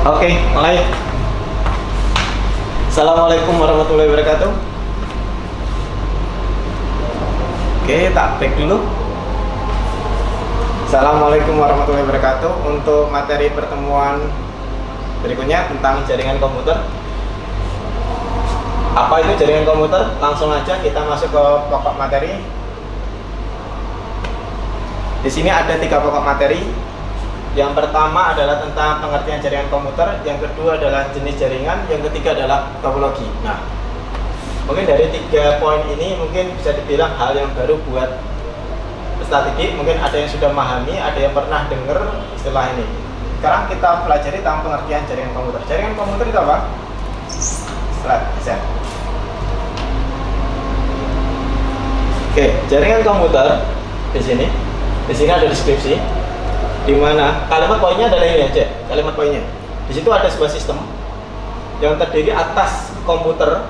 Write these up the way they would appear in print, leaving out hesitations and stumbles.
Oke, mulai. Assalamualaikum warahmatullahi wabarakatuh. Oke, tak back dulu. Assalamualaikum warahmatullahi wabarakatuh. Untuk materi pertemuan berikutnya tentang jaringan komputer. Apa itu jaringan komputer? Langsung aja kita masuk ke pokok materi. Di sini ada 3 pokok materi. Yang pertama adalah tentang pengertian jaringan komputer, yang kedua adalah jenis jaringan, yang ketiga adalah topologi. Nah, mungkin dari 3 poin ini mungkin bisa dibilang hal yang baru buat peserta didik. Mungkin ada yang sudah memahami, ada yang pernah dengar istilah ini. Sekarang kita pelajari tentang pengertian jaringan komputer. Jaringan komputer itu apa? Slide bisa. Oke, jaringan komputer di sini. Di sini ada deskripsi. Di mana kalimat poinnya adalah ini aja, kalimat poinnya. Di situ ada sebuah sistem yang terdiri atas komputer,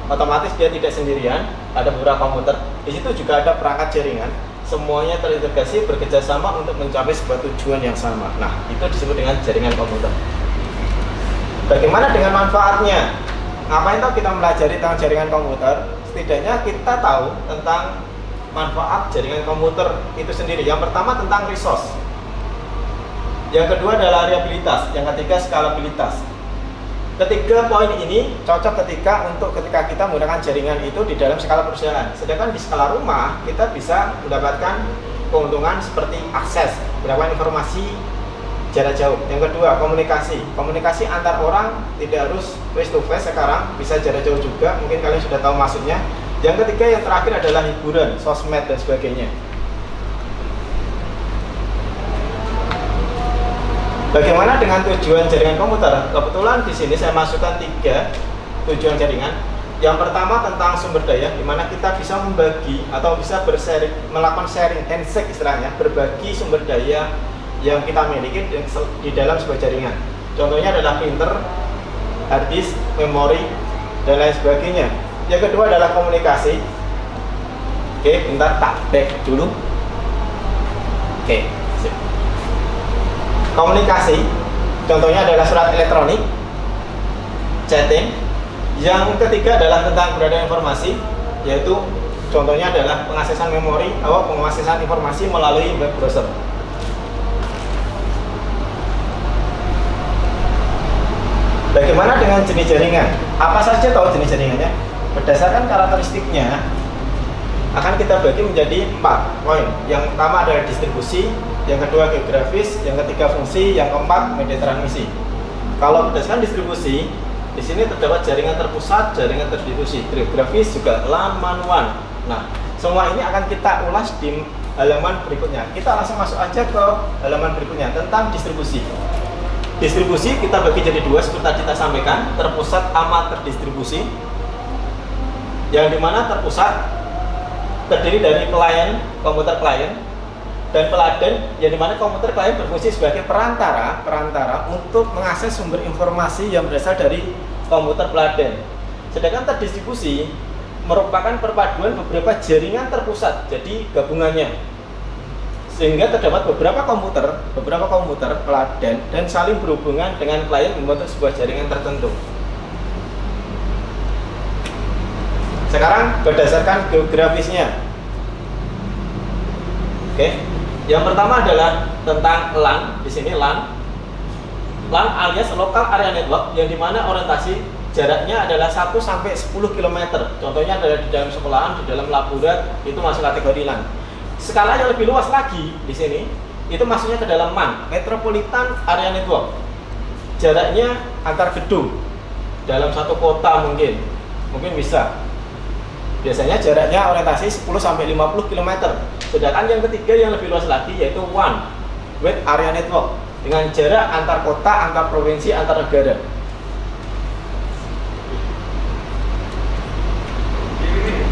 otomatis dia tidak sendirian, ada beberapa komputer. Di situ juga ada perangkat jaringan, semuanya terintegrasi bekerjasama untuk mencapai sebuah tujuan yang sama. Nah, itu disebut dengan jaringan komputer. Bagaimana dengan manfaatnya? Ngapain tahu kita melajari tentang jaringan komputer? Setidaknya kita tahu tentang manfaat jaringan komputer itu sendiri. Yang pertama tentang resource. Yang kedua adalah variabilitas, yang ketiga skalabilitas. Ketiga poin ini cocok ketika kita menggunakan jaringan itu di dalam skala perusahaan. Sedangkan di skala rumah kita bisa mendapatkan keuntungan seperti akses, mendapatkan informasi jarak jauh. Yang kedua komunikasi, komunikasi antar orang tidak harus face to face sekarang, bisa jarak jauh juga. Mungkin kalian sudah tahu maksudnya. Yang ketiga yang terakhir adalah hiburan, sosmed dan sebagainya. Bagaimana dengan tujuan jaringan komputer? Kebetulan di sini saya masukkan 3 tujuan jaringan. Yang pertama tentang sumber daya, di mana kita bisa membagi atau bisa melakukan sharing, handshake istilahnya, berbagi sumber daya yang kita miliki di dalam sebuah jaringan. Contohnya adalah printer, hard disk, memori, dan lain sebagainya. Yang kedua adalah komunikasi. Oke, bentar tak back dulu. Oke. Komunikasi, contohnya adalah surat elektronik, chatting. Yang ketiga adalah tentang keberadaan informasi, yaitu contohnya adalah pengaksesan memori atau pengaksesan informasi melalui web browser. Bagaimana dengan jenis jaringan? Apa saja tahu jenis jaringannya? Berdasarkan karakteristiknya akan kita bagi menjadi 4 poin. Yang pertama adalah distribusi, yang kedua geografis, yang ketiga fungsi, yang keempat media transmisi. Kalau berdasarkan distribusi, di sini terdapat jaringan terpusat, jaringan terdistribusi, geografis juga LAN, MAN, WAN. Nah, semua ini akan kita ulas di halaman berikutnya. Kita langsung masuk aja ke halaman berikutnya tentang distribusi. Distribusi kita bagi jadi 2 seperti tadi kita sampaikan, terpusat sama terdistribusi. Yang dimana terpusat terdiri dari klien, komputer klien, dan peladen, yang dimana komputer klien berfungsi sebagai perantara untuk mengakses sumber informasi yang berasal dari komputer peladen. Sedangkan terdistribusi merupakan perpaduan beberapa jaringan terpusat, jadi gabungannya, sehingga terdapat beberapa komputer peladen dan saling berhubungan dengan klien membentuk sebuah jaringan tertentu. Sekarang berdasarkan geografisnya. Oke. Yang pertama adalah tentang LAN. Di sini LAN alias Local Area Network, yang dimana orientasi jaraknya adalah 1 sampai 10 km. Contohnya adalah di dalam sekolahan, di dalam laborat, itu masuk kategori LAN. Skala yang lebih luas lagi di sini, itu masuknya ke dalam MAN, Metropolitan Area Network. Jaraknya antar gedung dalam satu kota mungkin bisa. Biasanya jaraknya orientasi 10 sampai 50 km. Sedangkan yang ketiga yang lebih luas lagi yaitu WAN, Wide Area Network, dengan jarak antar kota, antar provinsi, antar negara.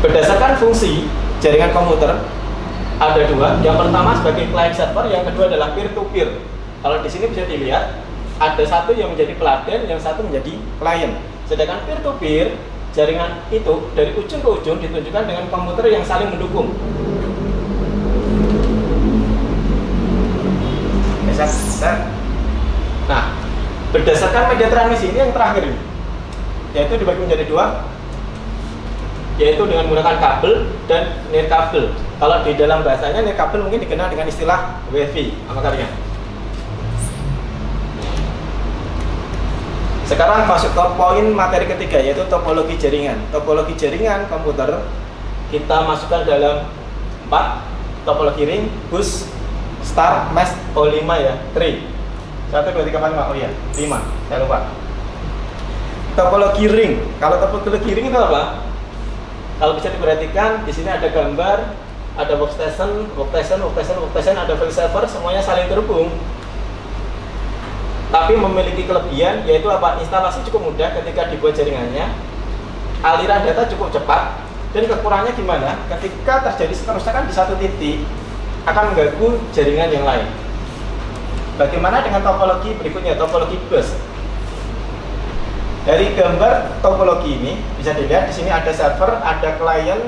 Berdasarkan fungsi jaringan komputer ada 2. Yang pertama sebagai client server, yang kedua adalah peer to peer. Kalau di sini bisa dilihat ada satu yang menjadi peladen, yang satu menjadi klien. Sedangkan peer to peer, jaringan itu dari ujung ke ujung ditunjukkan dengan komputer yang saling mendukung. Nah, Berdasarkan media transmisi ini yang terakhir ini, yaitu dibagi menjadi dua, yaitu dengan menggunakan kabel dan nirkabel. Kalau di dalam bahasanya nirkabel mungkin dikenal dengan istilah WiFi sama kalian. Sekarang masuk ke poin materi ketiga, yaitu topologi jaringan. Topologi jaringan komputer kita masukkan dalam 4: topologi ring, bus, star, mesh, 5 ya, tree. 1, 2, 3, 4, 5, oh iya, 5, saya lupa. Topologi ring. Kalau topologi ring itu apa? Kalau bisa diperhatikan, di sini ada gambar, ada workstation, ada file server, semuanya saling terhubung. Tapi memiliki kelebihan, yaitu apa? Instalasi cukup mudah ketika dibuat jaringannya, aliran data cukup cepat, dan kekurangannya gimana? Ketika terjadi kerusakan di satu titik, akan mengganggu jaringan yang lain. Bagaimana dengan topologi berikutnya, topologi bus? Dari gambar topologi ini bisa dilihat di sini ada server, ada klien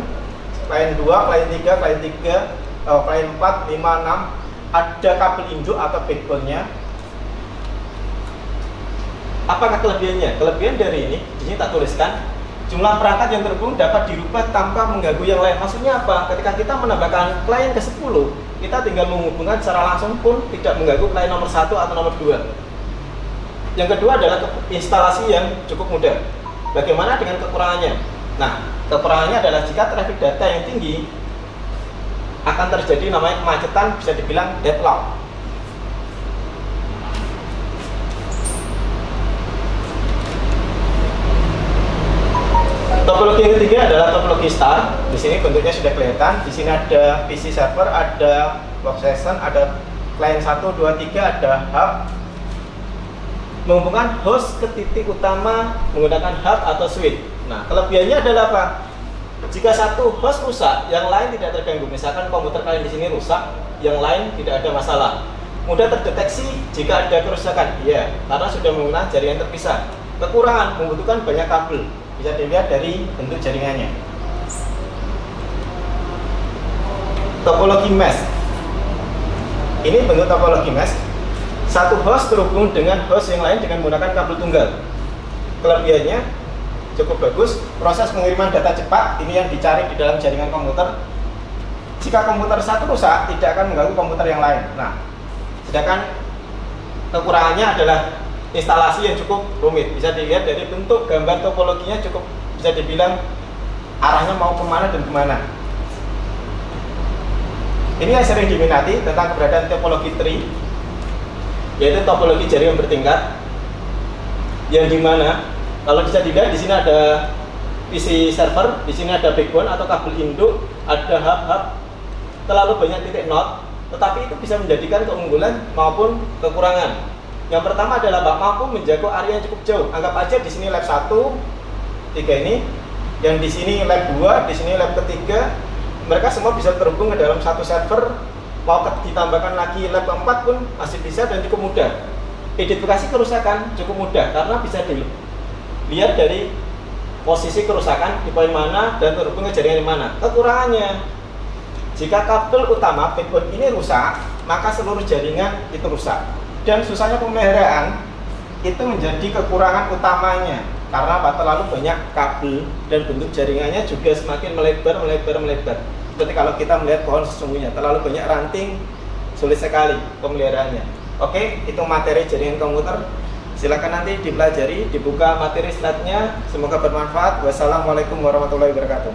2, klien 3, klien 4, 5, 6, ada kabel induk atau backbone-nya. Apakah kelebihannya? Kelebihan dari ini, di sini tak tuliskan, jumlah perangkat yang terhubung dapat dirubah tanpa mengganggu yang lain. Maksudnya apa? Ketika kita menambahkan klien ke-10, kita tinggal menghubungkan secara langsung pun tidak mengganggu klien nomor 1 atau nomor 2. Yang kedua adalah instalasi yang cukup mudah. Bagaimana dengan kekurangannya? Nah, kekurangannya adalah jika traffic data yang tinggi, akan terjadi namanya kemacetan, bisa dibilang deadlock. Topologi yang ketiga adalah topologi star. Di sini bentuknya sudah kelihatan. Di sini ada PC server, ada workstation, ada klien 1, 2, 3, ada hub. Menghubungkan host ke titik utama menggunakan hub atau switch. Nah, kelebihannya adalah apa? Jika satu host rusak, yang lain tidak terganggu. Misalkan komputer kalian di sini rusak, yang lain tidak ada masalah. Mudah terdeteksi jika ada kerusakan. Iya, karena sudah menggunakan jaringan terpisah. Kekurangan membutuhkan banyak kabel. Bisa dilihat dari bentuk jaringannya. Topologi mesh. Ini bentuk topologi mesh. Satu host terhubung dengan host yang lain dengan menggunakan kabel tunggal. Kelebihannya cukup bagus. Proses pengiriman data cepat, ini yang dicari di dalam jaringan komputer. Jika komputer satu rusak, tidak akan mengganggu komputer yang lain. Nah, sedangkan kekurangannya adalah instalasi yang cukup rumit. Bisa dilihat dari bentuk gambar topologinya, cukup bisa dibilang arahnya mau kemana dan kemana. Ini yang sering diminati tentang keberadaan topologi tree, yaitu topologi jaringan bertingkat, yang dimana kalau bisa dilihat di sini ada PC server, di sini ada backbone atau kabel induk, ada hub-hub, terlalu banyak titik node, tetapi itu bisa menjadikan keunggulan maupun kekurangan. Yang pertama adalah mampu menjangkau area yang cukup jauh. Anggap aja di sini lab 1, 3 ini, yang di sini lab 2, di sini lab ketiga. Mereka semua bisa terhubung ke dalam satu server. Mau ditambahkan lagi lab 4 pun masih bisa dan cukup mudah. Identifikasi kerusakan cukup mudah karena bisa dilihat dari posisi kerusakan di poin mana dan terhubung ke jaringan di mana. Kekurangannya, jika kabel utama backbone ini rusak, maka seluruh jaringan itu rusak. Dan susahnya pemeliharaan itu menjadi kekurangan utamanya karena terlalu banyak kabel dan bentuk jaringannya juga semakin melebar. Seperti kalau kita melihat pohon sesungguhnya, terlalu banyak ranting, sulit sekali pemeliharaannya. Oke, itu materi jaringan komputer. Silakan nanti dipelajari, dibuka materi slide-nya. Semoga bermanfaat. Wassalamualaikum warahmatullahi wabarakatuh.